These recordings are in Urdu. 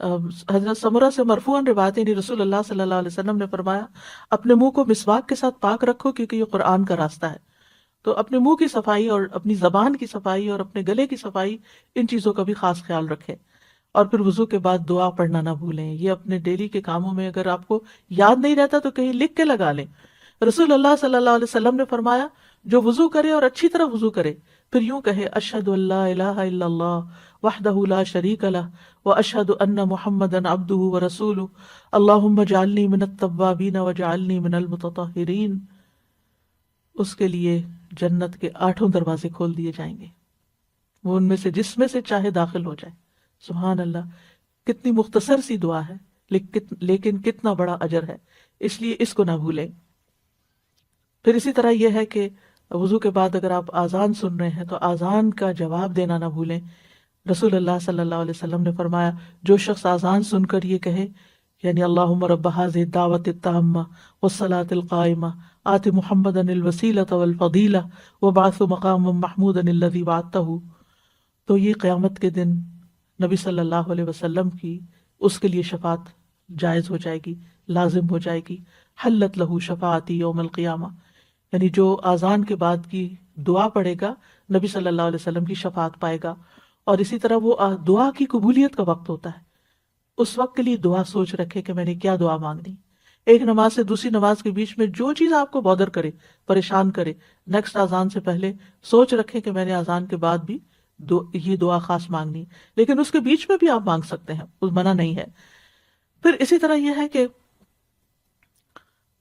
حضرت سمرہ سے مرفوعاً روایت ہے، یعنی رسول اللہ صلی اللہ علیہ وسلم نے فرمایا اپنے منہ کو مسواک کے ساتھ پاک رکھو کیونکہ یہ قرآن کا راستہ ہے۔ تو اپنے منہ کی صفائی اور اپنی زبان کی صفائی اور اپنے گلے کی صفائی، ان چیزوں کا بھی خاص خیال رکھیں۔ اور پھر وضو کے بعد دعا پڑھنا نہ بھولیں۔ یہ اپنے ڈیلی کے کاموں میں اگر آپ کو یاد نہیں رہتا تو کہیں لکھ کے لگا لیں۔ رسول اللہ صلی اللہ علیہ وسلم نے فرمایا جو وضو کرے اور اچھی طرح وضو کرے پھر یوں کہے اشہد ان لا الہ الا اللہ وحدہ لا شریک لہ واشہد ان محمدا عبدہ ورسولہ اللہم اجعلنی من التوابین واجعلنی من المتطہرین، اس کے لیے جنت کے 8 دروازے کھول دیے جائیں گے، وہ ان میں سے جس میں سے چاہے داخل ہو جائے۔ سبحان اللہ، کتنی مختصر سی دعا ہے لیکن کتنا بڑا اجر ہے، اس لیے اس کو نہ بھولیں۔ پھر اسی طرح یہ ہے کہ وضو کے بعد اگر آپ آذان سن رہے ہیں تو آذان کا جواب دینا نہ بھولیں۔ رسول اللہ صلی اللہ علیہ وسلم نے فرمایا جو شخص آذان سن کر یہ کہے یعنی اللہم رب هذه الدعوة التامة والصلاة القائمة آت محمدا الوسیلة والفضیلة وابعثه مقاما محمودا الذی وعدته، تو یہ قیامت کے دن نبی صلی اللہ علیہ وسلم کی اس کے لیے شفاعت جائز ہو جائے گی، لازم ہو جائے گی۔ حلت لہ شفاعتی یوم القیامہ، یعنی جو آذان کے بعد کی دعا پڑھے گا نبی صلی اللہ علیہ وسلم کی شفاعت پائے گا۔ اور اسی طرح وہ دعا کی قبولیت کا وقت ہوتا ہے، اس وقت کے لیے دعا سوچ رکھے کہ میں نے کیا دعا مانگنی۔ ایک نماز سے دوسری نماز کے بیچ میں جو چیز آپ کو بودر کرے، پریشان کرے، نیکسٹ آذان سے پہلے سوچ رکھے کہ میں نے آذان کے بعد بھی یہ دعا خاص مانگنی، لیکن اس کے بیچ میں بھی آپ مانگ سکتے ہیں، اس منع نہیں ہے۔ پھر اسی طرح یہ ہے کہ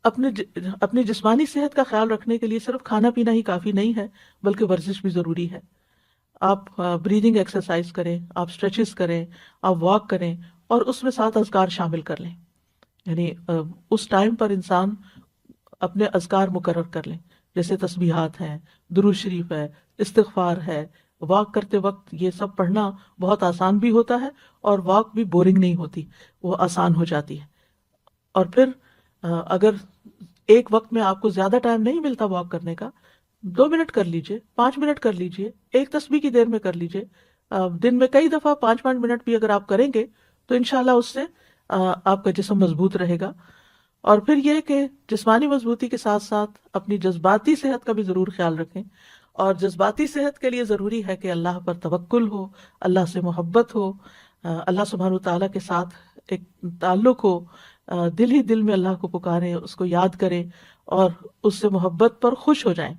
اپنی جسمانی صحت کا خیال رکھنے کے لیے صرف کھانا پینا ہی کافی نہیں ہے بلکہ ورزش بھی ضروری ہے۔ آپ بریدنگ ایکسرسائز کریں، آپ اسٹریچز کریں، آپ واک کریں اور اس میں 7 اذکار شامل کر لیں، یعنی اس ٹائم پر انسان اپنے اذکار مقرر کر لیں، جیسے تسبیحات ہیں، درود شریف ہے، استغفار ہے۔ واک کرتے وقت یہ سب پڑھنا بہت آسان بھی ہوتا ہے اور واک بھی بورنگ نہیں ہوتی، وہ آسان ہو جاتی ہے۔ اور پھر اگر ایک وقت میں آپ کو زیادہ ٹائم نہیں ملتا واک کرنے کا، 2 منٹ کر لیجئے، 5 منٹ کر لیجئے، ایک تسبیح کی دیر میں کر لیجئے، دن میں کئی دفعہ 5 منٹ بھی اگر آپ کریں گے تو انشاءاللہ اس سے آپ کا جسم مضبوط رہے گا۔ اور پھر یہ کہ جسمانی مضبوطی کے ساتھ ساتھ اپنی جذباتی صحت کا بھی ضرور خیال رکھیں، اور جذباتی صحت کے لیے ضروری ہے کہ اللہ پر توکل ہو، اللہ سے محبت ہو، اللہ سبحانہ وتعالیٰ کے ساتھ ایک تعلق ہو، دل ہی دل میں اللہ کو پکاریں، اس کو یاد کریں اور اس سے محبت پر خوش ہو جائیں۔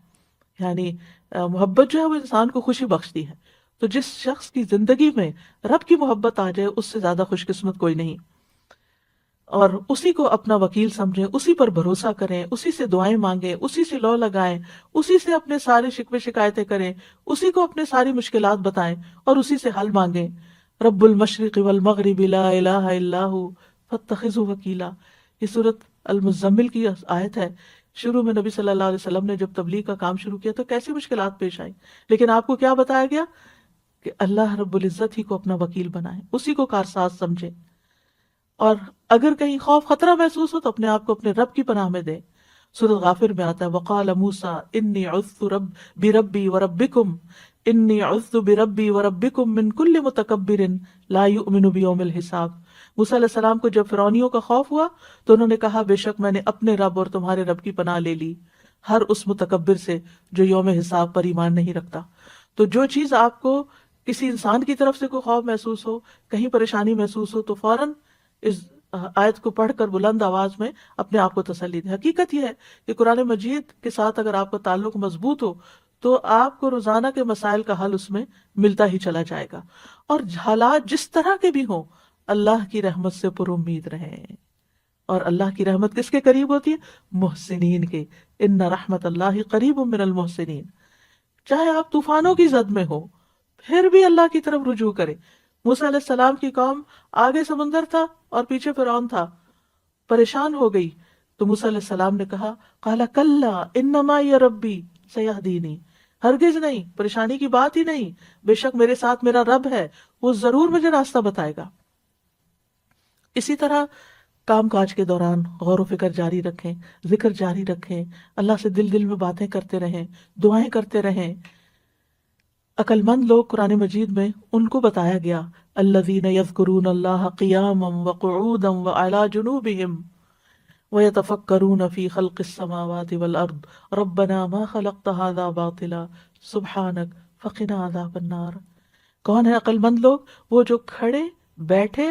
یعنی محبت جو ہے وہ انسان کو خوشی بخشتی ہے، تو جس شخص کی زندگی میں رب کی محبت آ جائے اس سے زیادہ خوش قسمت کوئی نہیں، اور اسی کو اپنا وکیل سمجھیں، اسی پر بھروسہ کریں، اسی سے دعائیں مانگیں، اسی سے لو لگائیں، اسی سے اپنے سارے شکوے شکایتیں کریں، اسی کو اپنے ساری مشکلات بتائیں اور اسی سے حل مانگیں۔ رب المشرق والمغرب لا الہ الا ہو فاتخذہ وکیلا، یہ سورۃ المزمل کی آیت ہے۔ شروع میں نبی صلی اللہ علیہ وسلم نے جب تبلیغ کا کام شروع کیا تو کیسی مشکلات پیش آئیں، لیکن آپ کو کیا بتایا گیا کہ اللہ رب العزت ہی کو اپنا وکیل بنائیں، اسی کو کارساز سمجھیں، اور اگر کہیں خوف خطرہ محسوس ہو تو اپنے آپ کو اپنے رب کی پناہ میں دیں۔ سورۃ غافر میں آتا ہے وقال موسیٰ انی عذت بربی وربکم انی عذت بربی وربکم من کل متکبر لا یؤمن بیوم الحساب۔ موسیٰ علیہ السلام کو جب فرعونیوں کا خوف ہوا تو انہوں نے کہا بے شک میں نے اپنے رب اور تمہارے رب کی پناہ لے لی، ہر اس متکبر سے جو یوم حساب پر ایمان نہیں رکھتا۔ تو جو چیز آپ کو کسی انسان کی طرف سے کوئی خوف محسوس ہو، کہیں پریشانی محسوس ہو، تو فوراً اس آیت کو پڑھ کر بلند آواز میں اپنے آپ کو تسلی دیں۔ حقیقت یہ ہے کہ قرآن مجید کے ساتھ اگر آپ کا تعلق مضبوط ہو تو آپ کو روزانہ کے مسائل کا حل اس میں ملتا ہی چلا جائے گا، اور حالات جس طرح کے بھی ہوں اللہ کی رحمت سے پر امید رہیں۔ اور اللہ کی رحمت کس کے قریب ہوتی ہے؟ محسنین کے، ان رحمت اللہ قریب من المحسنین۔ چاہے آپ طوفانوں کی زد میں ہو پھر بھی اللہ کی طرف رجوع کریں۔ موسیٰ علیہ السلام کی قوم آگے سمندر تھا اور پیچھے فرعون تھا، پریشان ہو گئی تو موسیٰ علیہ السلام نے کہا قال کلا ان معی ربی سیہدینی، ہرگز نہیں، پریشانی کی بات ہی نہیں، بے شک میرے ساتھ میرا رب ہے، وہ ضرور مجھے راستہ بتائے گا۔ اسی طرح کام کاج کے دوران غور و فکر جاری رکھیں، ذکر جاری رکھیں، اللہ سے دل دل میں باتیں کرتے رہیں، دعائیں کرتے رہیں۔ عقل مند لوگ قرآن مجید میں ان کو بتایا گیا الذین یذکرون اللہ قیاما وقعودا وعلی جنوبہم وَيَتَفَكَّرُونَ فِي خَلْقِ السَّمَاوَاتِ وَالْأَرْضِ رَبَّنَا مَا خَلَقْتَ هَذَا بَاطِلًا سُبْحَانَكَ فَقِنَا عَذَابَ النَّارِ۔ کون ہے عقل مند لوگ؟ وہ جو کھڑے بیٹھے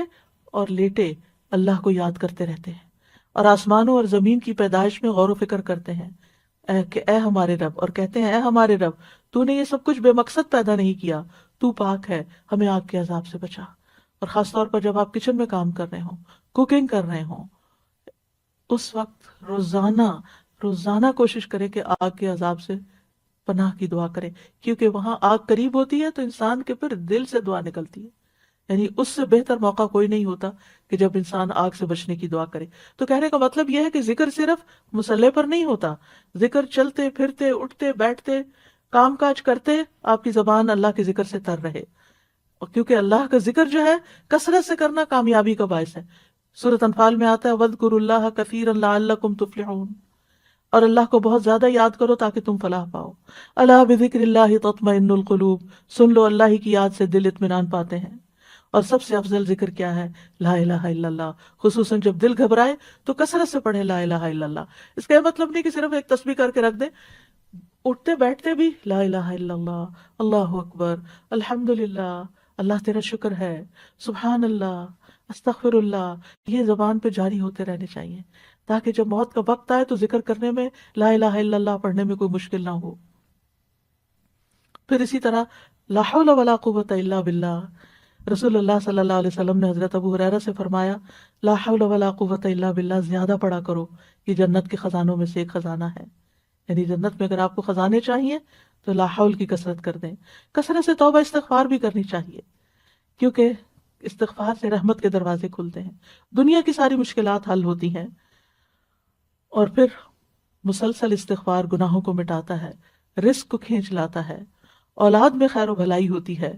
اور لیٹے اللہ کو یاد کرتے رہتے ہیں اور آسمانوں اور زمین کی پیدائش میں غور و فکر کرتے ہیں کہ اے ہمارے رب، اور کہتے ہیں اے ہمارے رب تو نے یہ سب کچھ بے مقصد پیدا نہیں کیا، تو پاک ہے، ہمیں آگ کے عذاب سے بچا۔ اور خاص طور پر جب آپ کچن میں کام کر رہے ہوں، کوکنگ کر رہے ہوں، اس وقت روزانہ کوشش کرے کہ آگ کے عذاب سے پناہ کی دعا کرے، کیونکہ وہاں آگ قریب ہوتی ہے تو انسان کے پھر دل سے دعا نکلتی ہے، یعنی اس سے بہتر موقع کوئی نہیں ہوتا کہ جب انسان آگ سے بچنے کی دعا کرے۔ تو کہنے کا مطلب یہ ہے کہ ذکر صرف مصلے پر نہیں ہوتا، ذکر چلتے پھرتے اٹھتے بیٹھتے کام کاج کرتے آپ کی زبان اللہ کے ذکر سے تر رہے، اور کیونکہ اللہ کا ذکر جو ہے کثرت سے کرنا کامیابی کا باعث ہے۔ سورۃ انفال میں آتا ہے وَاذْكُرُوا اللَّهَ كَثِيرًا لَعَلَّكُمْ تُفْلِحُونَ، اور اللہ کو بہت زیادہ یاد کرو تاکہ تم فلاح پاؤ۔ الا بذکر اللہ تطمئن القلوب، سن لو اللہ کی یاد سے دل اطمینان پاتے ہیں۔ اور سب سے افضل ذکر کیا ہے؟ لا الہ الا اللہ، خصوصاً جب دل گھبرائے تو کثرت سے پڑھے لا الہ الا اللہ۔ اس کا یہ مطلب نہیں کہ صرف ایک تسبیح کر کے رکھ دیں، اٹھتے بیٹھتے بھی لا الہ الا اللہ، اللہ اکبر، الحمدللہ، اللہ تیرا شکر ہے، سبحان اللہ، استغفر اللہ، یہ زبان پہ جاری ہوتے رہنے چاہیے تاکہ جب موت کا وقت آئے تو ذکر کرنے میں، لا الہ الا اللہ پڑھنے میں کوئی مشکل نہ ہو۔ پھر اسی طرح لا حول ولا قوت الا باللہ، رسول اللہ صلی اللہ علیہ وسلم نے حضرت ابو ہریرہ سے فرمایا لا حول ولا قوت الا باللہ زیادہ پڑھا کرو، یہ جنت کے خزانوں میں سے ایک خزانہ ہے، یعنی جنت میں اگر آپ کو خزانے چاہیے تو لا حول کی کثرت کر دیں۔ کثرت سے توبہ استغفار بھی کرنی چاہیے، کیونکہ استغفار سے رحمت کے دروازے کھلتے ہیں، دنیا کی ساری مشکلات حل ہوتی ہیں۔ اور پھر مسلسل استغفار گناہوں کو مٹاتا ہے، رزق کو کھینچ لاتا ہے، اولاد میں خیر و بھلائی ہوتی ہے،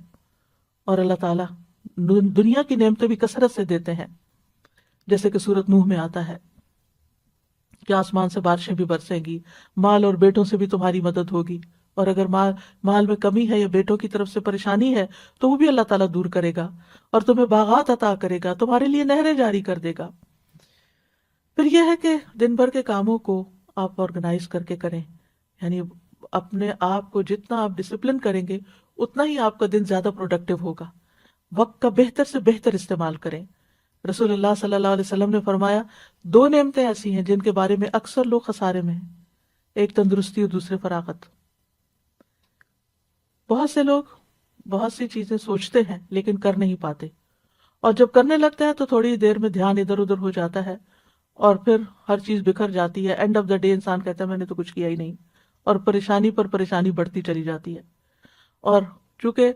اور اللہ تعالیٰ دنیا کی نعمتیں بھی کثرت سے دیتے ہیں، جیسے کہ سورۃ نوح میں آتا ہے کہ آسمان سے بارشیں بھی برسیں گی، مال اور بیٹوں سے بھی تمہاری مدد ہوگی، اور اگر مال میں کمی ہے یا بیٹوں کی طرف سے پریشانی ہے تو وہ بھی اللہ تعالیٰ دور کرے گا، اور تمہیں باغات عطا کرے گا، تمہارے لیے نہریں جاری کر دے گا۔ پھر یہ ہے کہ دن بھر کے کاموں کو آپ آرگنائز کر کے کریں، یعنی اپنے آپ کو جتنا آپ ڈسپلن کریں گے اتنا ہی آپ کا دن زیادہ پروڈکٹیو ہوگا۔ وقت کا بہتر سے بہتر استعمال کریں۔ رسول اللہ صلی اللہ علیہ وسلم نے فرمایا دو نعمتیں ایسی ہیں جن کے بارے میں اکثر لوگ خسارے میں ہیں، ایک تندرستی اور دوسرے فراغت۔ بہت سے لوگ بہت سی چیزیں سوچتے ہیں لیکن کر نہیں پاتے، اور جب کرنے لگتے ہیں تو تھوڑی دیر میں دھیان ادھر ادھر ہو جاتا ہے اور پھر ہر چیز بکھر جاتی ہے، اینڈ آف دا ڈے انسان کہتا ہے میں نے تو کچھ کیا ہی نہیں، اور پریشانی پر پریشانی بڑھتی چلی جاتی ہے۔ اور چونکہ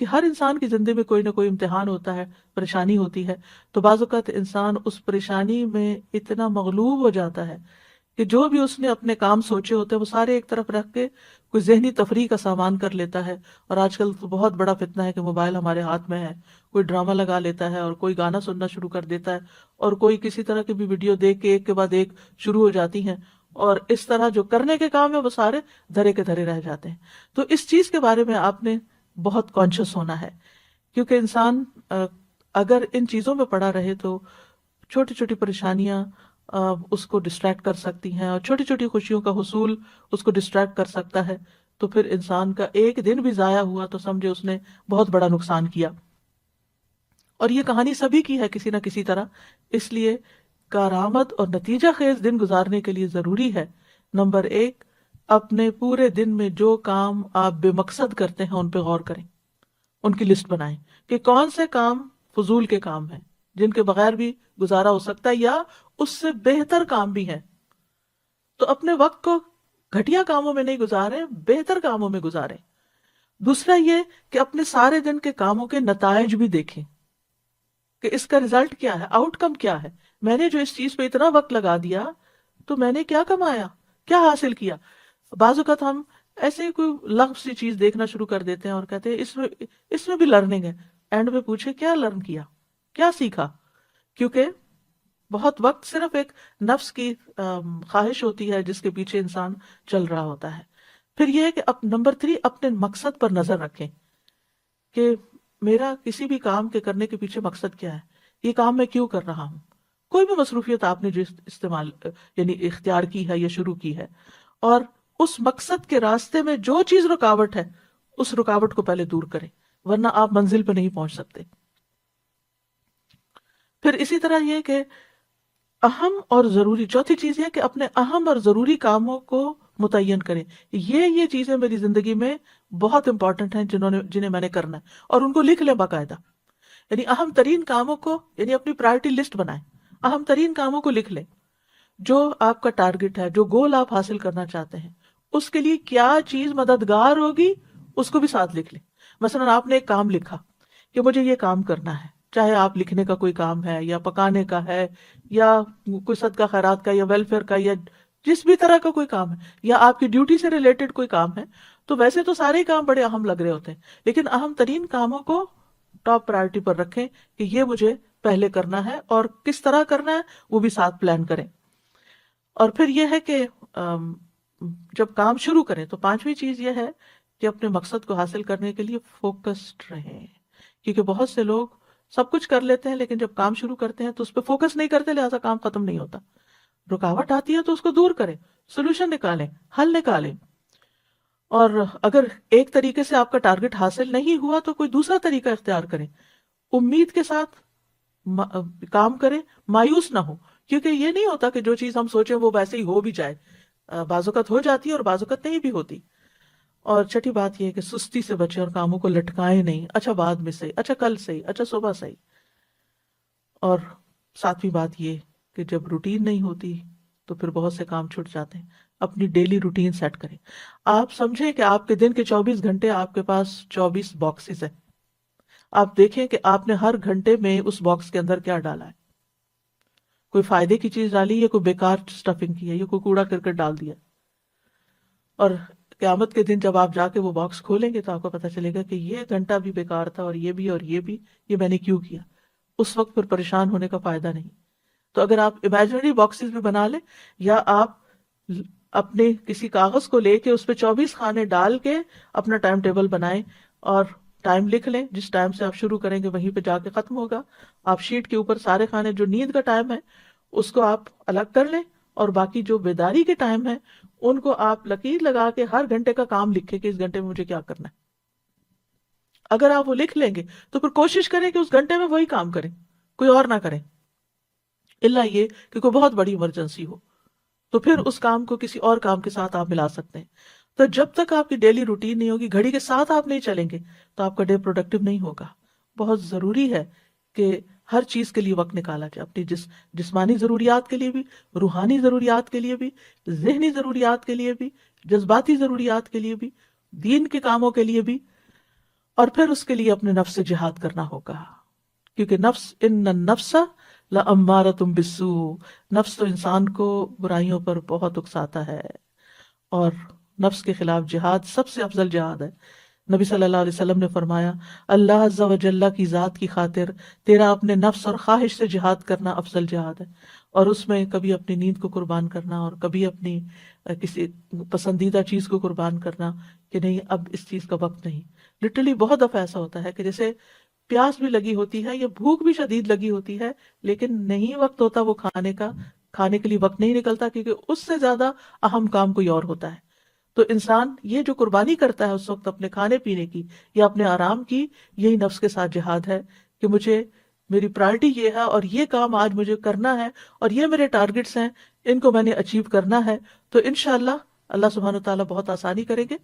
ہر انسان کی زندگی میں کوئی نہ کوئی امتحان ہوتا ہے، پریشانی ہوتی ہے، تو بعض اوقات انسان اس پریشانی میں اتنا مغلوب ہو جاتا ہے کہ جو بھی اس نے اپنے کام سوچے ہوتے ہیں وہ سارے ایک طرف رکھ کے کوئی ذہنی تفریح کا سامان کر لیتا ہے۔ اور آج کل تو بہت بڑا فتنہ ہے کہ موبائل ہمارے ہاتھ میں ہے، کوئی ڈرامہ لگا لیتا ہے اور کوئی گانا سننا شروع کر دیتا ہے، اور کوئی کسی طرح کی بھی ویڈیو دیکھ کے ایک کے بعد ایک شروع ہو جاتی ہیں، اور اس طرح جو کرنے کے کام ہے وہ سارے دھرے کے دھرے رہ جاتے ہیں۔ تو اس چیز کے بارے میں آپ نے بہت کانشیس ہونا ہے، کیونکہ انسان اگر ان چیزوں میں پڑا رہے تو چھوٹی چھوٹی پریشانیاں اس کو ڈسٹریکٹ کر سکتی ہیں، اور چھوٹی چھوٹی خوشیوں کا حصول اس کو ڈسٹریکٹ کر سکتا ہے، تو پھر انسان کا ایک دن بھی ضائع ہوا تو سمجھے اس نے بہت بڑا نقصان کیا۔ اور یہ کہانی سبھی کی ہے کسی نہ کسی طرح، اس لیے کارآمد اور نتیجہ خیز دن گزارنے کے لیے ضروری ہے نمبر 1، اپنے پورے دن میں جو کام آپ بے مقصد کرتے ہیں ان پہ غور کریں، ان کی لسٹ بنائیں کہ کون سے کام فضول کے کام ہیں جن کے بغیر بھی گزارا ہو سکتا ہے یا اس سے بہتر کام بھی ہیں، تو اپنے وقت کو گھٹیا کاموں میں نہیں گزاریں، بہتر کاموں میں گزاریں۔ دوسرا یہ کہ اپنے سارے دن کے کاموں کے نتائج بھی دیکھیں کہ اس کا رزلٹ کیا ہے، آؤٹ کم کیا ہے، میں نے جو اس چیز پہ اتنا وقت لگا دیا تو میں نے کیا کمایا، کیا حاصل کیا۔ بعض اوقات ہم ایسے ہی کوئی لغو سی چیز دیکھنا شروع کر دیتے ہیں اور کہتے ہیں اس میں بھی لرننگ ہے، اینڈ میں پوچھے کیا لرن کیا، کیا سیکھا، کیونکہ بہت وقت صرف ایک نفس کی خواہش ہوتی ہے جس کے پیچھے انسان چل رہا ہوتا ہے۔ پھر یہ ہے کہ اب نمبر 3 اپنے مقصد پر نظر رکھیں کہ میرا کسی بھی کام کے کرنے کے پیچھے مقصد کیا ہے، یہ کام میں کیوں کر رہا ہوں. کوئی بھی مصروفیت آپ نے جو استعمال یعنی اختیار کی ہے یا شروع کی ہے، اور اس مقصد کے راستے میں جو چیز رکاوٹ ہے اس رکاوٹ کو پہلے دور کریں، ورنہ آپ منزل پہ نہیں پہنچ سکتے. پھر اسی طرح یہ کہ اہم اور ضروری، چوتھی چیز یہ کہ اپنے اہم اور ضروری کاموں کو متعین کریں. یہ چیزیں میری زندگی میں بہت امپورٹنٹ ہیں جنہیں میں نے کرنا ہے، اور ان کو لکھ لیں باقاعدہ. یعنی اہم ترین کاموں کو، یعنی اپنی پرائرٹی لسٹ بنائیں، اہم ترین کاموں کو لکھ لیں. جو آپ کا ٹارگٹ ہے، جو گول آپ حاصل کرنا چاہتے ہیں، اس کے لیے کیا چیز مددگار ہوگی اس کو بھی ساتھ لکھ لیں. مثلا آپ نے ایک کام لکھا کہ مجھے یہ کام کرنا ہے، چاہے آپ لکھنے کا کوئی کام ہے یا پکانے کا ہے یا کوئی صدقہ خیرات کا یا ویلفیئر کا یا جس بھی طرح کا کوئی کام ہے، یا آپ کی ڈیوٹی سے ریلیٹڈ کوئی کام ہے، تو ویسے تو سارے کام بڑے اہم لگ رہے ہوتے ہیں، لیکن اہم ترین کاموں کو ٹاپ پرائرٹی پر رکھیں کہ یہ مجھے پہلے کرنا ہے، اور کس طرح کرنا ہے وہ بھی ساتھ پلان کریں. اور پھر یہ ہے کہ جب کام شروع کریں تو 5ویں چیز یہ ہے کہ اپنے مقصد کو حاصل کرنے کے لیے فوکسڈ رہیں، کیونکہ بہت سے لوگ سب کچھ کر لیتے ہیں لیکن جب کام شروع کرتے ہیں تو اس پہ فوکس نہیں کرتے، لہٰذا کام ختم نہیں ہوتا. رکاوٹ آتی ہے تو اس کو دور کریں، سولوشن نکالیں، حل نکالیں. اور اگر ایک طریقے سے آپ کا ٹارگٹ حاصل نہیں ہوا تو کوئی دوسرا طریقہ اختیار کریں. امید کے ساتھ کام کریں، مایوس نہ ہو، کیونکہ یہ نہیں ہوتا کہ جو چیز ہم سوچیں وہ ویسے ہی ہو بھی جائے. بعض اوقات ہو جاتی ہے اور بعض اوقات نہیں بھی ہوتی. اور چھٹی بات یہ ہے کہ سستی سے بچیں اور کاموں کو لٹکائیں نہیں، اچھا بعد میں صحیح، اچھا کل صحیح، اچھا صبح صحیح. اور 7ویں بات یہ کہ جب روٹین نہیں ہوتی تو پھر بہت سے کام چھوٹ جاتے ہیں. اپنی ڈیلی روٹین سیٹ کریں. آپ سمجھیں کہ آپ کے دن کے 24 گھنٹے آپ کے پاس 24 باکسز ہیں. آپ دیکھیں کہ آپ نے ہر گھنٹے میں اس باکس کے اندر کیا ڈالا ہے. کوئی فائدے کی چیز ڈالی یا کوئی بیکار سٹفنگ کی ہے یا کوئی کوڑا کرکٹ ڈال دیا. اور قیامت کے دن جب آپ جا کے وہ باکس کھولیں گے تو آپ کو پتہ چلے گا کہ یہ گھنٹہ بھی بیکار تھا اور یہ بھی، یہ میں نے کیوں کیا. اس وقت پھر پریشان ہونے کا فائدہ نہیں. تو اگر آپ امیجنری باکسز بھی بنا لیں یا آپ اپنے کسی کاغذ کو لے کے اس پہ 24 خانے ڈال کے اپنا ٹائم ٹیبل بنائیں اور ٹائم لکھ لیں، جس ٹائم سے آپ شروع کریں گے وہیں پہ جا کے ختم ہوگا. آپ شیٹ کے اوپر سارے خانے جو نیند کا ٹائم ہے اس کو آپ الگ کر لیں، اور باقی جو بیداری کے ٹائم ہے ان کو آپ لکیر لگا کے ہر گھنٹے کا کام لکھیں کہ اس گھنٹے میں مجھے کیا کرنا ہے. اگر آپ وہ لکھ لیں گے تو پھر کوشش کریں کہ اس گھنٹے میں وہی کام کریں، کوئی اور نہ کریں، الا یہ کہ کوئی بہت بڑی ایمرجنسی ہو تو پھر اس کام کو کسی اور کام کے ساتھ آپ ملا سکتے ہیں. تو جب تک آپ کی ڈیلی روٹین نہیں ہوگی، گھڑی کے ساتھ آپ نہیں چلیں گے تو آپ کا ڈے پروڈکٹیو نہیں ہوگا. بہت ضروری ہے کہ ہر چیز کے لیے وقت نکالا جائے، اپنی جسمانی ضروریات کے لیے بھی، روحانی ضروریات کے لیے بھی، ذہنی ضروریات کے لیے بھی، جذباتی ضروریات کے لیے بھی، دین کے کاموں کے لیے بھی. اور پھر اس کے لیے اپنے نفس سے جہاد کرنا ہوگا، کیونکہ ان النفس لامارۃ بالسوء، نفس تو انسان کو برائیوں پر بہت اکساتا ہے، اور نفس کے خلاف جہاد سب سے افضل جہاد ہے. نبی صلی اللہ علیہ وسلم نے فرمایا اللہ عز و جل کی ذات کی خاطر تیرا اپنے نفس اور خواہش سے جہاد کرنا افضل جہاد ہے. اور اس میں کبھی اپنی نیند کو قربان کرنا اور کبھی اپنی کسی پسندیدہ چیز کو قربان کرنا کہ نہیں اب اس چیز کا وقت نہیں. لٹرلی بہت دفعہ ایسا ہوتا ہے کہ جیسے پیاس بھی لگی ہوتی ہے یا بھوک بھی شدید لگی ہوتی ہے لیکن نہیں وقت ہوتا وہ کھانے کے لیے وقت نہیں نکلتا، کیونکہ اس سے زیادہ اہم کام کوئی اور ہوتا ہے. تو انسان یہ جو قربانی کرتا ہے اس وقت اپنے کھانے پینے کی یا اپنے آرام کی، یہی نفس کے ساتھ جہاد ہے کہ مجھے میری پرائرٹی یہ ہے اور یہ کام آج مجھے کرنا ہے اور یہ میرے ٹارگٹس ہیں، ان کو میں نے اچیو کرنا ہے. تو انشاءاللہ اللہ سبحانہ وتعالیٰ بہت آسانی کریں گے.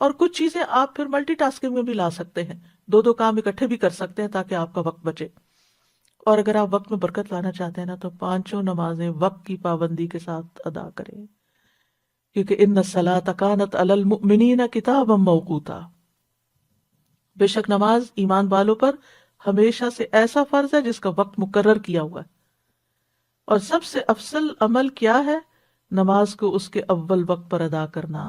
اور کچھ چیزیں آپ پھر ملٹی ٹاسکنگ میں بھی لا سکتے ہیں، 2 کام اکٹھے بھی کر سکتے ہیں تاکہ آپ کا وقت بچے. اور اگر آپ وقت میں برکت لانا چاہتے ہیں نا تو 5 نمازیں وقت کی پابندی کے ساتھ ادا کریں، کیونکہ ان الصلاۃ کانت علی المؤمنین کتابا موقوتا، بے شک نماز ایمان والوں پر ہمیشہ سے ایسا فرض ہے جس کا وقت مقرر کیا ہوا ہے. اور سب سے افضل عمل کیا ہے؟ نماز کو اس کے اول وقت پر ادا کرنا.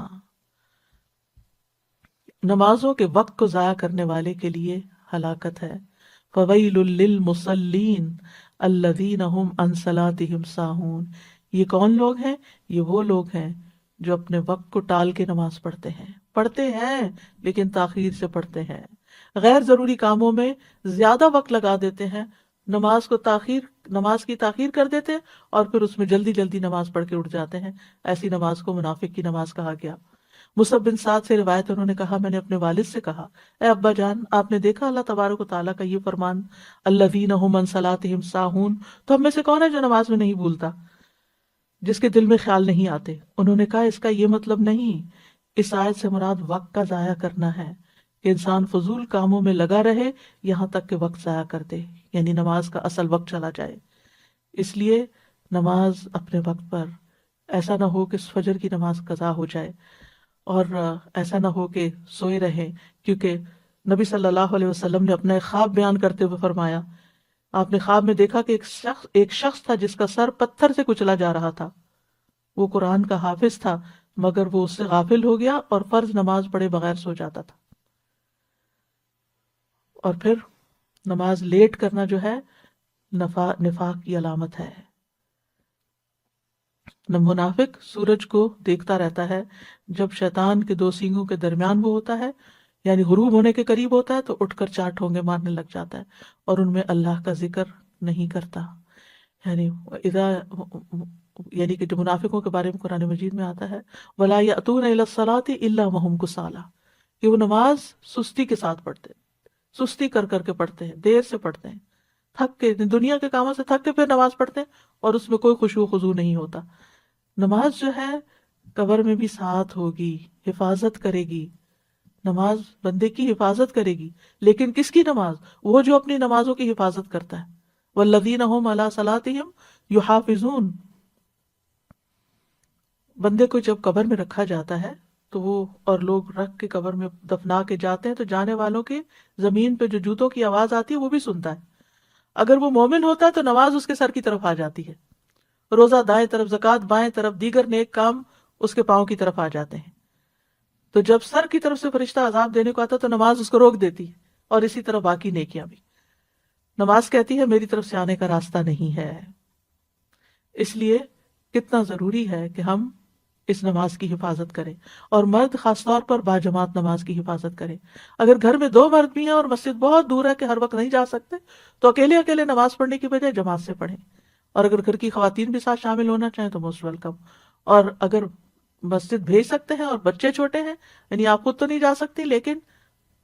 نمازوں کے وقت کو ضائع کرنے والے کے لیے ہلاکت ہے. فویل للمصلین الذین هم عن صلاتهم ساہون. یہ کون لوگ ہیں؟ یہ وہ لوگ ہیں جو اپنے وقت کو ٹال کے نماز پڑھتے ہیں لیکن تاخیر سے پڑھتے ہیں، غیر ضروری کاموں میں زیادہ وقت لگا دیتے ہیں، نماز کی تاخیر کر دیتے ہیں اور پھر اس میں جلدی جلدی نماز پڑھ کے اٹھ جاتے ہیں۔ ایسی نماز کو منافق کی نماز کہا گیا۔ مصعب بن سعد سے روایت، انہوں نے کہا میں نے اپنے والد سے کہا اے ابا جان، آپ نے دیکھا اللہ تبارک و تعالیٰ کا یہ فرمان الذین ھم عن صلاتہم ساہون، تو ہم میں سے کون ہے جو نماز میں نہیں بھولتا، جس کے دل میں خیال نہیں آتے؟ انہوں نے کہا اس کا یہ مطلب نہیں، اس آیت سے مراد وقت کا ضائع کرنا ہے کہ انسان فضول کاموں میں لگا رہے یہاں تک کہ وقت ضائع کر دے، یعنی نماز کا اصل وقت چلا جائے۔ اس لیے نماز اپنے وقت پر، ایسا نہ ہو کہ فجر کی نماز قضا ہو جائے اور ایسا نہ ہو کہ سوئے رہیں، کیونکہ نبی صلی اللہ علیہ وسلم نے اپنا ایک خواب بیان کرتے ہوئے فرمایا، آپ نے خواب میں دیکھا کہ ایک شخص تھا جس کا سر پتھر سے کچلا جا رہا تھا، وہ قرآن کا حافظ تھا مگر وہ اس سے غافل ہو گیا اور فرض نماز پڑھے بغیر سو جاتا تھا۔ اور پھر نماز لیٹ کرنا جو ہے نفاق کی علامت ہے۔ منافق سورج کو دیکھتا رہتا ہے، جب شیطان کے دو سینگوں کے درمیان وہ ہوتا ہے، یعنی غروب ہونے کے قریب ہوتا ہے، تو اٹھ کر 4 ٹھونگے مارنے لگ جاتا ہے اور ان میں اللہ کا ذکر نہیں کرتا۔ یعنی کہ جو منافقوں کے بارے میں قرآن مجید میں آتا ہے وَلَا يَأْتُونَ إِلَى الصَّلَاةِ إِلَّا وَهُمْ كُسَالَىٰ، کہ وہ نماز سستی کے ساتھ پڑھتے ہیں، سستی کر کر کے پڑھتے ہیں، دیر سے پڑھتے ہیں، تھک کے، دنیا کے کاموں سے تھک کے پھر نماز پڑھتے ہیں اور اس میں کوئی خشوع و خضوع نہیں ہوتا۔ نماز جو ہے قبر میں بھی ساتھ ہوگی، حفاظت کرے گی، نماز بندے کی حفاظت کرے گی، لیکن کس کی نماز؟ وہ جو اپنی نمازوں کی حفاظت کرتا ہے۔ والذین هم علی صلاتہم یحافظون۔ بندے کو جب قبر میں رکھا جاتا ہے تو وہ اور لوگ رکھ کے قبر میں دفنا کے جاتے ہیں تو جانے والوں کے زمین پہ جو جوتوں کی آواز آتی ہے وہ بھی سنتا ہے۔ اگر وہ مومن ہوتا ہے تو نماز اس کے سر کی طرف آ جاتی ہے، روزہ دائیں طرف، زکوٰۃ بائیں طرف، دیگر نیک کام اس کے پاؤں کی طرف آ جاتے ہیں۔ تو جب سر کی طرف سے فرشتہ عذاب دینے کو آتا تو نماز اس کو روک دیتی ہے، اور اسی طرح باقی نیکیاں بھی۔ نماز کہتی ہے میری طرف سے آنے کا راستہ نہیں ہے۔ اس لیے کتنا ضروری ہے کہ ہم اس نماز کی حفاظت کریں، اور مرد خاص طور پر باجماعت نماز کی حفاظت کریں۔ اگر گھر میں 2 مرد بھی ہیں اور مسجد بہت دور ہے کہ ہر وقت نہیں جا سکتے تو اکیلے اکیلے نماز پڑھنے کی بجائے جماعت سے پڑھیں، اور اگر گھر کی خواتین بھی ساتھ شامل ہونا چاہیں تو موسٹ ویلکم۔ اور اگر مسجد بھیج سکتے ہیں اور بچے چھوٹے ہیں، یعنی آپ خود تو نہیں جا سکتی لیکن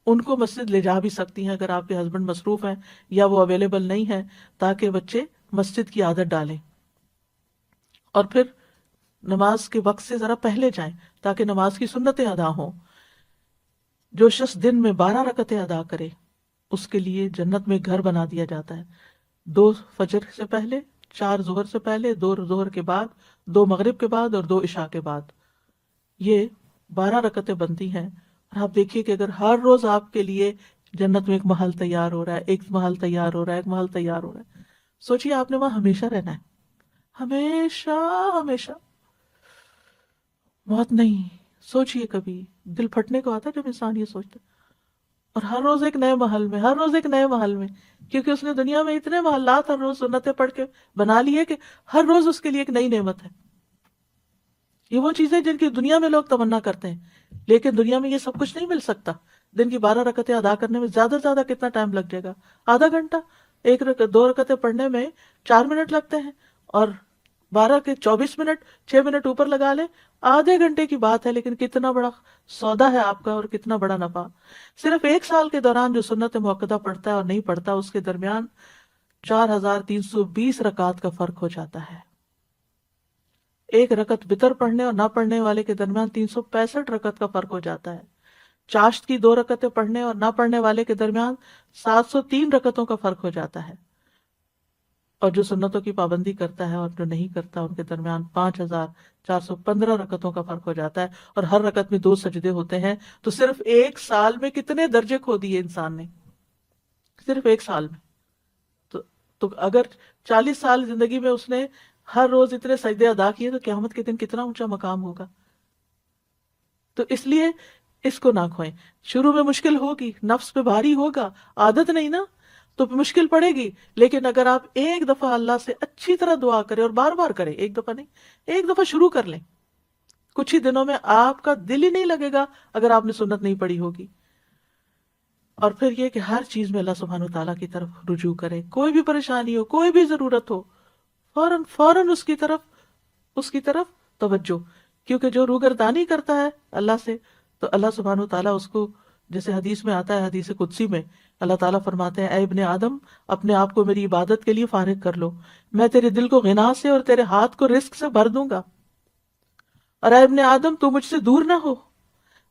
ان کو مسجد لے جا بھی سکتی ہیں اگر آپ کے ہسبینڈ مصروف ہیں یا وہ اویلیبل نہیں ہے، تاکہ بچے مسجد کی عادت ڈالیں۔ اور پھر نماز کے وقت سے ذرا پہلے جائیں تاکہ نماز کی سنتیں ادا ہوں۔ جو شخص دن میں 12 رکعتیں ادا کرے اس کے لیے جنت میں گھر بنا دیا جاتا ہے، 2 فجر سے پہلے، 4 ظہر سے پہلے، 2 ظہر کے بعد، 2 مغرب کے بعد اور 2 عشاء کے بعد، یہ 12 رکعتیں بنتی ہیں۔ اور آپ دیکھیے کہ اگر ہر روز آپ کے لیے جنت میں ایک محل تیار ہو رہا ہے، ایک محل تیار ہو رہا ہے، ایک محل تیار ہو رہا ہے، سوچیے آپ نے وہاں ہمیشہ رہنا ہے، ہمیشہ ہمیشہ، موت نہیں۔ سوچیے کبھی دل پھٹنے کو آتا ہے جب انسان یہ سوچتا ہے، اور ہر روز ایک نئے محل میں، ہر روز ایک نئے محل میں، کیونکہ اس نے دنیا میں اتنے محلات ہر روز سنتیں پڑھ کے بنا لی ہے کہ ہر روز اس کے لیے ایک نئی نعمت ہے۔ یہ وہ چیزیں جن کی دنیا میں لوگ تمنا کرتے ہیں، لیکن دنیا میں یہ سب کچھ نہیں مل سکتا۔ دن کی 12 رکعتیں ادا کرنے میں زیادہ سے زیادہ کتنا ٹائم لگ جائے گا؟ آدھا گھنٹہ۔ 2 رکعتیں پڑھنے میں 4 منٹ لگتے ہیں، اور 12 کے 24 منٹ، 6 منٹ اوپر لگا لیں، آدھے گھنٹے کی بات ہے، لیکن کتنا بڑا سودا ہے آپ کا اور کتنا بڑا نفع۔ صرف 1 سال کے دوران جو سنت موقدہ پڑھتا ہے اور نہیں پڑھتا، اس کے درمیان 4320 رکعات کا فرق ہو جاتا ہے۔ 1 رکعت وتر پڑھنے اور نہ پڑھنے والے کے درمیان 365 رکعت کا فرق ہو جاتا ہے۔ چاشت کی 2 رکعتیں پڑھنے اور نہ پڑھنے والے کے درمیان 703 رکعتوں کا فرق ہو جاتا ہے، اور جو سنتوں کی پابندی کرتا ہے اور جو نہیں کرتا ان کے درمیان 5415 رکعتوں کا فرق ہو جاتا ہے، اور ہر رکعت میں 2 سجدے ہوتے ہیں۔ تو صرف 1 سال میں کتنے درجے کھو دیے انسان نے، صرف 1 سال میں۔ تو اگر 40 سال زندگی میں اس نے ہر روز اتنے سجدے ادا کیے تو قیامت کے دن کتنا اونچا مقام ہوگا۔ تو اس لیے اس کو نہ کھوئیں۔ شروع میں مشکل ہوگی، نفس پہ بھاری ہوگا، عادت نہیں نا، تو مشکل پڑے گی، لیکن اگر آپ ایک دفعہ اللہ سے اچھی طرح دعا کریں اور بار بار کریں، ایک دفعہ نہیں، ایک دفعہ شروع کر لیں کچھ ہی دنوں میں آپ کا دل ہی نہیں لگے گا اگر آپ نے سنت نہیں پڑھی ہوگی. اور پھر یہ کہ ہر چیز میں اللہ سبحانہ و تعالیٰ کی طرف رجوع کرے. کوئی بھی پریشانی ہو، کوئی بھی ضرورت ہو، فوراً فوراً اس کی طرف توجہ. کیونکہ جو روگردانی کرتا ہے اللہ سے، تو اللہ سبحانہ و تعالیٰ اس کو، جیسے حدیث میں آتا ہے، حدیث قدسی میں اللہ تعالیٰ فرماتے ہیں، اے ابن آدم، اپنے آپ کو میری عبادت کے لیے فارغ کر لو، میں تیرے دل کو غنا سے اور تیرے ہاتھ کو رزق سے بھر دوں گا. اور اے ابن آدم، تو مجھ سے دور نہ ہو،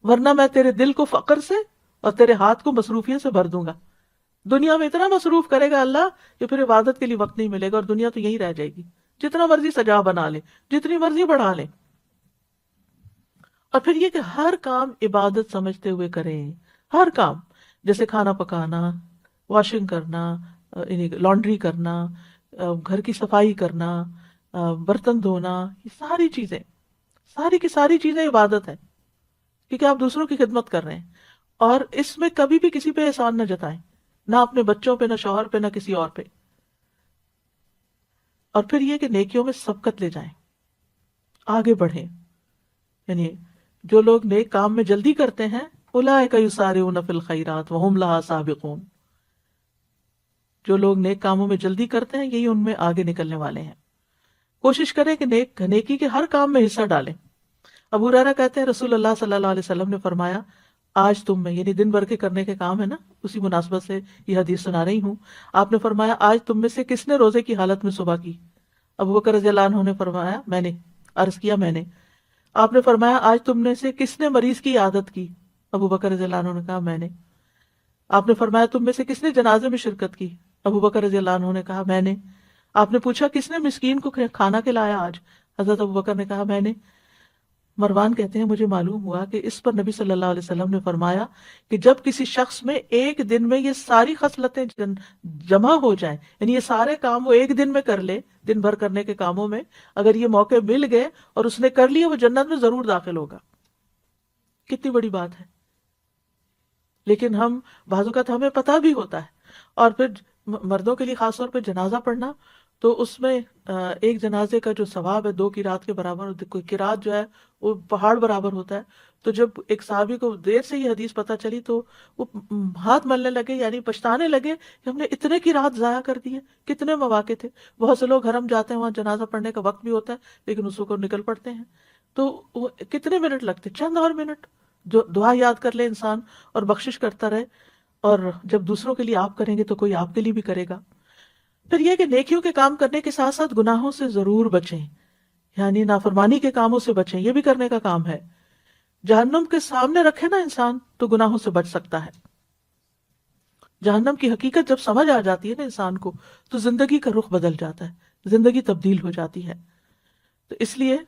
ورنہ میں تیرے دل کو فقر سے اور تیرے ہاتھ کو مصروفیت سے بھر دوں گا. دنیا میں اتنا مصروف کرے گا اللہ کہ پھر عبادت کے لیے وقت نہیں ملے گا، اور دنیا تو یہی رہ جائے گی. جتنا مرضی سجا بنا لے، جتنی مرضی بڑھا لے. اور پھر یہ کہ ہر کام عبادت سمجھتے ہوئے کریں. ہر کام، جیسے کھانا پکانا، واشنگ کرنا، لانڈری کرنا، گھر کی صفائی کرنا، برتن دھونا، یہ ساری کی ساری چیزیں عبادت ہے، کیونکہ آپ دوسروں کی خدمت کر رہے ہیں. اور اس میں کبھی بھی کسی پہ احسان نہ جتائیں، نہ اپنے بچوں پہ، نہ شوہر پہ، نہ کسی اور پہ. اور پھر یہ کہ نیکیوں میں سبقت لے جائیں، آگے بڑھیں. یعنی جو لوگ نیک کام میں جلدی کرتے ہیں، اولئک یسارعون فی الخیرات وہم لہا سابقون، جو لوگ نیک کاموں میں جلدی کرتے ہیں یہی ان میں آگے نکلنے والے ہیں. کوشش کریں کہ نیکی کے ہر کام میں حصہ ڈالیں. ابو ہریرہ کہتے ہیں رسول اللہ صلی اللہ علیہ وسلم نے فرمایا، آج تم میں، یعنی دن بھر کے کرنے کے کام ہے نا، اسی مناسبت سے یہ حدیث سنا رہی ہوں. آپ نے فرمایا، آج تم میں سے کس نے روزے کی حالت میں صبح کی؟ ابو بکر رضی اللہ عنہ نے فرمایا، میں نے. عرض کیا، میں نے. آپ نے فرمایا، آج تم میں سے کس نے مریض کی عادت کی؟ ابو بکر رضی اللہ عنہ نے کہا، میں نے. آپ نے فرمایا، تم میں سے کس نے جنازے میں شرکت کی؟ ابو بکر رضی اللہ عنہ نے کہا، میں نے. آپ نے پوچھا، کس نے مسکین کو کھانا کھلایا آج؟ حضرت ابو بکر نے کہا، میں نے. مروان کہتے ہیں، مجھے معلوم ہوا کہ اس پر نبی صلی اللہ علیہ وسلم نے فرمایا کہ جب کسی شخص میں ایک دن میں یہ ساری خصلتیں جمع ہو جائیں، یعنی یہ سارے کام وہ ایک دن میں کر لے، دن بھر کرنے کے کاموں میں اگر یہ موقع مل گئے اور اس نے کر لیے، وہ جنت میں ضرور داخل ہوگا. کتنی بڑی بات ہے. لیکن ہم بعض اوقات ہمیں پتہ بھی ہوتا ہے. اور پھر مردوں کے لیے خاص طور پہ جنازہ پڑھنا، تو اس میں ایک جنازے کا جو ثواب ہے 2 قرات کے برابر، کوئی قرات جو ہے وہ پہاڑ برابر ہوتا ہے. تو جب ایک صحابی کو دیر سے یہ حدیث پتہ چلی تو وہ ہاتھ ملنے لگے، یعنی پچھتانے لگے کہ ہم نے اتنے قرات ضائع کر دی ہے. کتنے مواقع تھے. بہت سے لوگ حرم جاتے ہیں، وہاں جنازہ پڑھنے کا وقت بھی ہوتا ہے، لیکن اس کو نکل پڑتے ہیں. تو وہ کتنے منٹ لگتے، چند اور منٹ، جو دعا یاد کر لے انسان اور بخشش کرتا رہے. اور جب دوسروں کے لیے آپ کریں گے تو کوئی آپ کے لیے بھی کرے گا. پھر یہ کہ نیکیوں کے کام کرنے کے ساتھ ساتھ گناہوں سے ضرور بچیں، یعنی نافرمانی کے کاموں سے بچیں. یہ بھی کرنے کا کام ہے. جہنم کے سامنے رکھے نا انسان تو گناہوں سے بچ سکتا ہے. جہنم کی حقیقت جب سمجھ آ جاتی ہے نا انسان کو، تو زندگی کا رخ بدل جاتا ہے، زندگی تبدیل ہو جاتی ہے. تو اس لیے